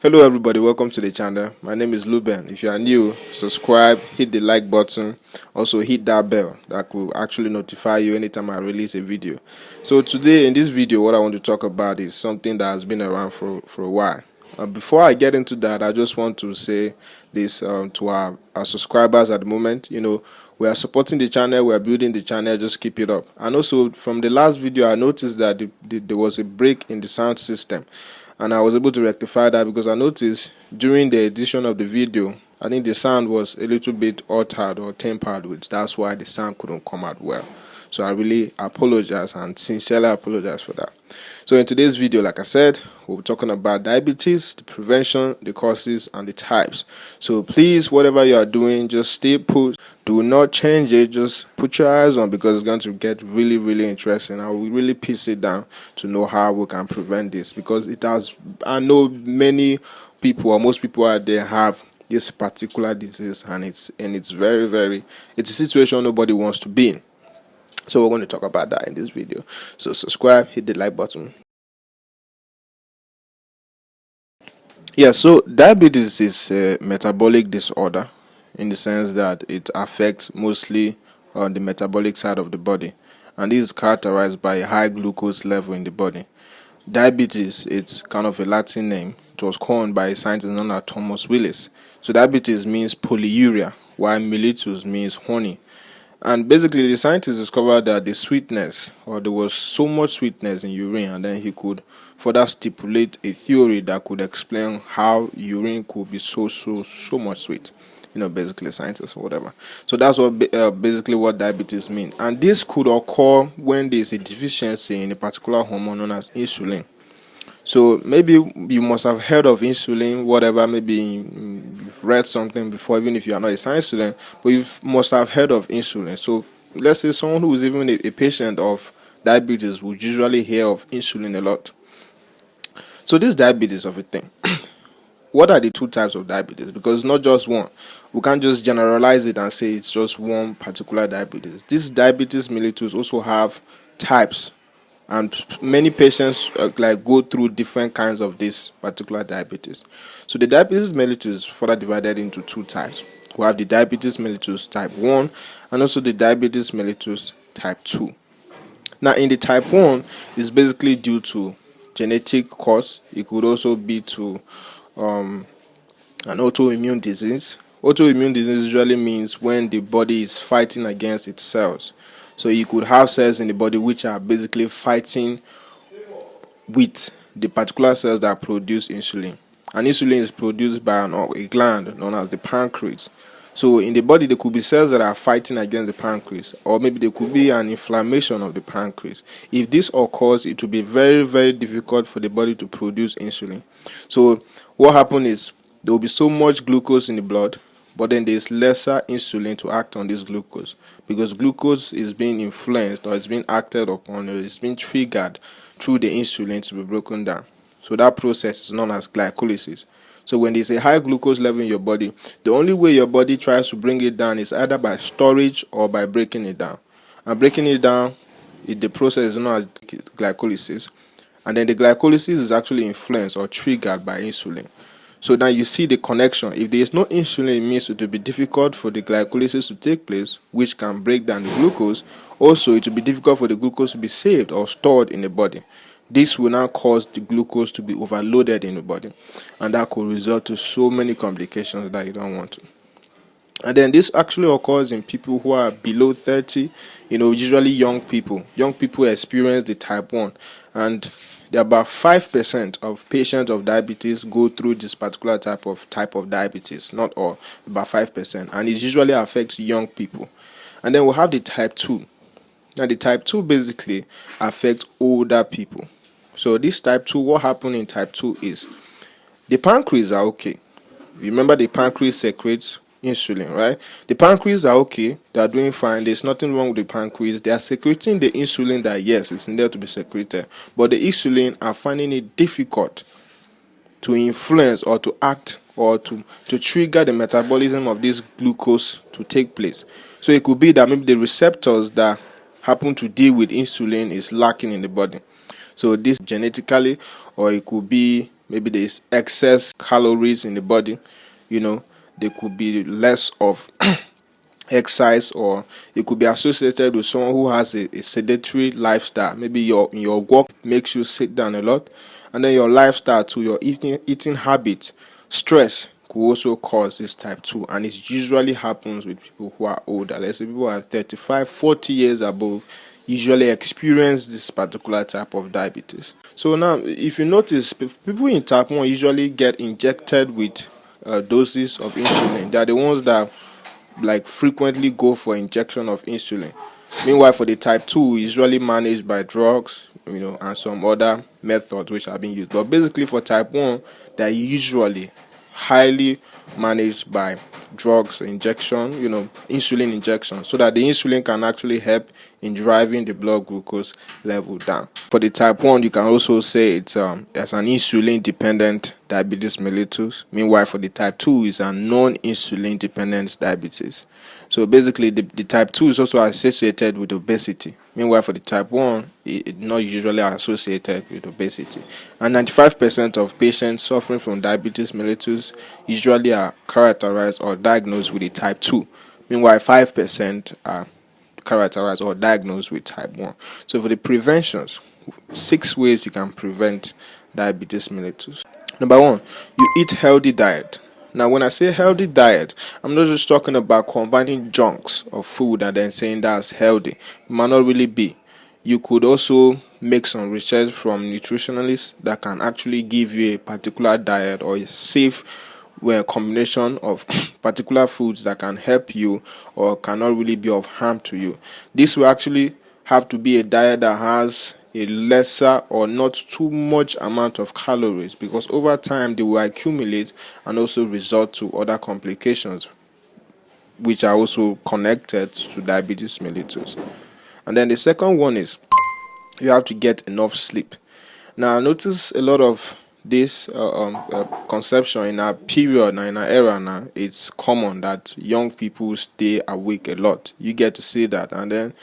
Hello everybody, welcome to the channel. My name is Luben. If you are new, subscribe, hit the like button, also hit that bell that will actually notify you anytime I release a video. So today in this video, what I want to talk about is something that has been around for a while. Before I get into that, I just want to say this to our subscribers at the moment. We are supporting the channel, we are building the channel, just keep it up. And also from the last video, I noticed that there was a break in the sound system. And I was able to rectify that because I noticed during the edition of the video, I think the sound was a little bit altered or tempered with. That's why the sound couldn't come out well. So I really apologize and sincerely apologize for that. So in today's video, like I said, we'll be talking about diabetes, the prevention, the causes, and the types. So please, whatever you are doing, just stay put. Do not change it. Just put your eyes on because it's going to get really, really interesting. I will really piece it down to know how we can prevent this because it has. I know many people or most people out there have this particular disease, and it's very, very. It's a situation nobody wants to be in. So we're going to talk about that in this video. So subscribe, hit the like button. Yeah, so diabetes is a metabolic disorder in the sense that it affects mostly on the metabolic side of the body, and this is characterized by a high glucose level in the body. Diabetes, it's kind of a Latin name. It was coined by a scientist known as Thomas Willis. So diabetes means polyuria, while mellitus means honey. And basically, the scientists discovered that the sweetness, or there was so much sweetness in urine, and then he could further stipulate a theory that could explain how urine could be so much sweet. Basically scientists or whatever. So that's what basically what diabetes means. And this could occur when there is a deficiency in a particular hormone known as insulin. So maybe you must have heard of insulin, whatever, maybe you've read something before, even if you are not a science student, but you must have heard of insulin. So let's say someone who is even a patient of diabetes would usually hear of insulin a lot. So this diabetes of a thing. What are the two types of diabetes? Because it's not just one. We can't just generalize it and say it's just one particular diabetes. This diabetes mellitus also have types. And many patients go through different kinds of this particular diabetes. So the diabetes mellitus is further divided into two types. We have the diabetes mellitus type 1 and also the diabetes mellitus type 2. Now in the type 1, it's basically due to genetic cause. It could also be to an autoimmune disease. Autoimmune disease usually means when the body is fighting against its cells. So you could have cells in the body which are basically fighting with the particular cells that produce insulin. And insulin is produced by a gland known as the pancreas. So in the body, there could be cells that are fighting against the pancreas, or maybe there could be an inflammation of the pancreas. If this occurs, it will be very, very difficult for the body to produce insulin. So what happens is there will be so much glucose in the blood, but then there's lesser insulin to act on this glucose because glucose is being influenced or it's being acted upon or it's being triggered through the insulin to be broken down. So that process is known as glycolysis. So when there's a high glucose level in your body, the only way your body tries to bring it down is either by storage or by breaking it down. And breaking it down, the process is known as glycolysis. And then the glycolysis is actually influenced or triggered by insulin. So now you see the connection. If there is no insulin, it means it will be difficult for the glycolysis to take place, which can break down the glucose. Also, it will be difficult for the glucose to be saved or stored in the body. This will now cause the glucose to be overloaded in the body, and that could result to so many complications that you don't want to. And then this actually occurs in people who are below 30, usually young people. Young people experience the type 1, and about 5% of patients of diabetes go through this particular type of diabetes. Not all, about 5%, and it usually affects young people. And then we have the type 2. Now the type 2 basically affects older people. So this type 2, what happened in type 2 is the pancreas are okay. Remember, the pancreas secretes insulin, right? The pancreas are okay, they are doing fine, there's nothing wrong with the pancreas. They are secreting the insulin that, yes, it's needed to be secreted, but the insulin are finding it difficult to influence or to act or to trigger the metabolism of this glucose to take place. So it could be that maybe the receptors that happen to deal with insulin is lacking in the body. So this genetically, or it could be maybe there is excess calories in the body. There could be less of exercise, or it could be associated with someone who has a sedentary lifestyle. Maybe your work makes you sit down a lot, and then your lifestyle to your eating habit, stress could also cause this type 2, and it usually happens with people who are older. Let's say people who are 35, 40 years above usually experience this particular type of diabetes. So now, if you notice, people in type 1 usually get injected with doses of insulin. They are the ones that frequently go for injection of insulin. Meanwhile, for the type 2, usually managed by drugs, and some other methods which are being used. But basically for type 1, they're usually highly managed by drugs, injection, insulin injection, so that the insulin can actually help in driving the blood glucose level down. For the type 1, you can also say it's as an insulin dependent diabetes mellitus. Meanwhile, for the type 2, is a non-insulin dependent diabetes. So basically the type 2 is also associated with obesity. Meanwhile, for the type 1, it's not usually associated with obesity. And 95% of patients suffering from diabetes mellitus usually are characterized or diagnosed with the type 2. Meanwhile, 5% are characterized or diagnosed with type 1. So for the preventions, 6 ways you can prevent diabetes mellitus. Number 1, you eat healthy diet. Now, when I say healthy diet, I'm not just talking about combining junks of food and then saying that's healthy. It might not really be. You could also make some research from nutritionalists that can actually give you a particular diet or a safe combination of particular foods that can help you or cannot really be of harm to you. This will actually have to be a diet that has a lesser or not too much amount of calories, because over time they will accumulate and also result to other complications which are also connected to diabetes mellitus. And then the second one is you have to get enough sleep. Now, notice a lot of this conception in our period now, in our era now, it's common that young people stay awake a lot. You get to see that, and then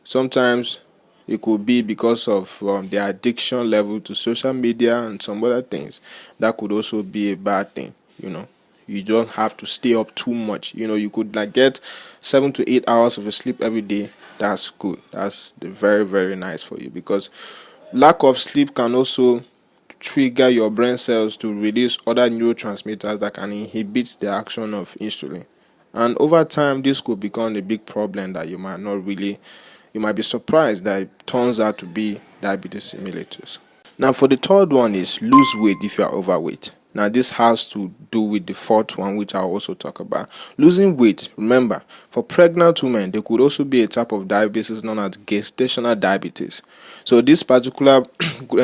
sometimes it could be because of their addiction level to social media and some other things. That could also be a bad thing. You don't have to stay up too much. You could get 7 to 8 hours of sleep every day. That's good. That's very, very nice for you, because lack of sleep can also trigger your brain cells to release other neurotransmitters that can inhibit the action of insulin. And over time, this could become a big problem that you might be surprised that it turns out to be diabetes mellitus. Now, for the third one is lose weight if you are overweight. Now, this has to do with the fourth one, which I'll also talk about. Losing weight, remember, for pregnant women, there could also be a type of diabetes known as gestational diabetes. So this particular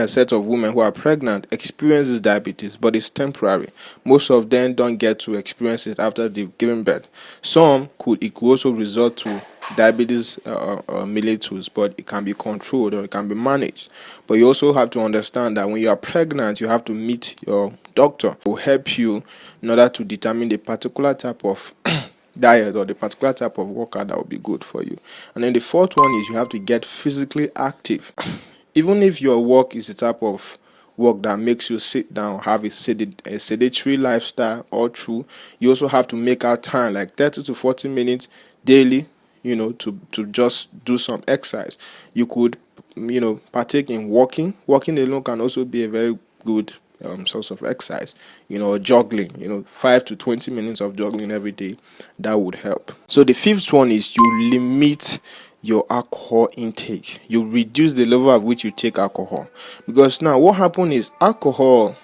set of women who are pregnant experiences diabetes, but it's temporary. Most of them don't get to experience it after they've given birth. It could also result to diabetes mellitus, but it can be controlled or it can be managed. But you also have to understand that when you are pregnant, you have to meet your doctor who will help you in order to determine the particular type of diet or the particular type of workout that will be good for you. And then the fourth one is you have to get physically active. Even if your work is a type of work that makes you sit down, have a sedentary lifestyle all through, you also have to make out time, like 30 to 40 minutes daily, to just do some exercise. You could, partake in walking. Walking alone can also be a very good source of exercise, juggling, 5 to 20 minutes of juggling every day, that would help. So the fifth one is you limit your alcohol intake. You reduce the level at which you take alcohol, because now what happens is alcohol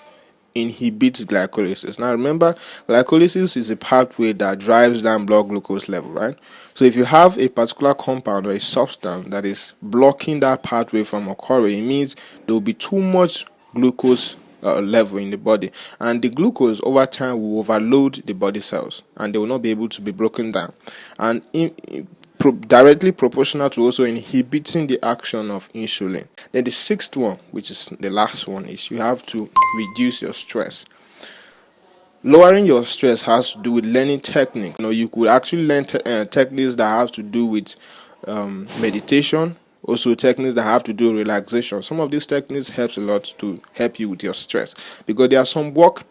inhibits glycolysis. Now remember, glycolysis is a pathway that drives down blood glucose level, right? So if you have a particular compound or a substance that is blocking that pathway from occurring, it means there will be too much glucose level in the body, and the glucose over time will overload the body cells and they will not be able to be broken down, and directly proportional to also inhibiting the action of insulin. Then the sixth one, which is the last one, is you have to reduce your stress. Lowering your stress has to do with learning technique. You could actually learn techniques that have to do with meditation, Also techniques that have to do with relaxation. Some of these techniques helps a lot to help you with your stress, because there are some work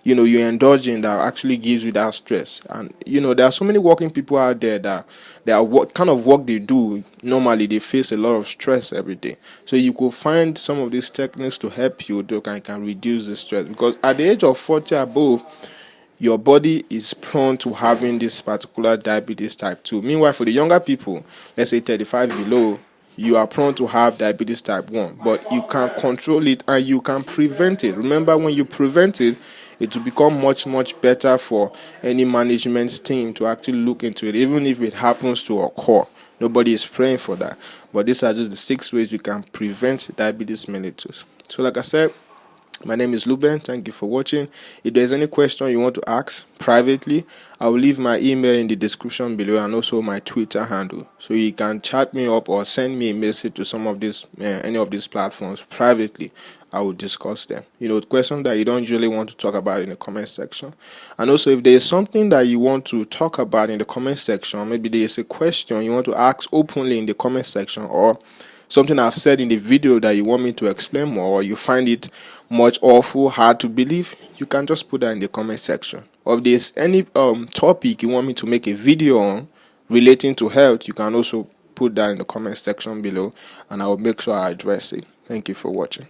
you indulge in that actually gives you that stress. And there are so many working people out there that what kind of work they do, normally they face a lot of stress every day. So you could find some of these techniques to help you to can reduce the stress, because at the age of 40 above, your body is prone to having this particular diabetes type 2. Meanwhile, for the younger people, let's say 35 below, you are prone to have diabetes type 1, but you can control it and you can prevent it. Remember, when you prevent it, it will become much, much better for any management team to actually look into it, even if it happens to occur. Nobody is praying for that. But these are just the 6 ways you can prevent diabetes mellitus. So like I said, my name is Luben. Thank you for watching. If there's any question you want to ask privately, I will leave my email in the description below, and also my Twitter handle, so you can chat me up or send me a message to some of these any of these platforms privately. I will discuss them. Questions that you don't usually want to talk about in the comment section. And also, if there is something that you want to talk about in the comment section, maybe there is a question you want to ask openly in the comment section, or something I've said in the video that you want me to explain more, or you find it much awful, hard to believe, you can just put that in the comment section. Or if there's any topic you want me to make a video on relating to health, you can also put that in the comment section below, and I will make sure I address it. Thank you for watching.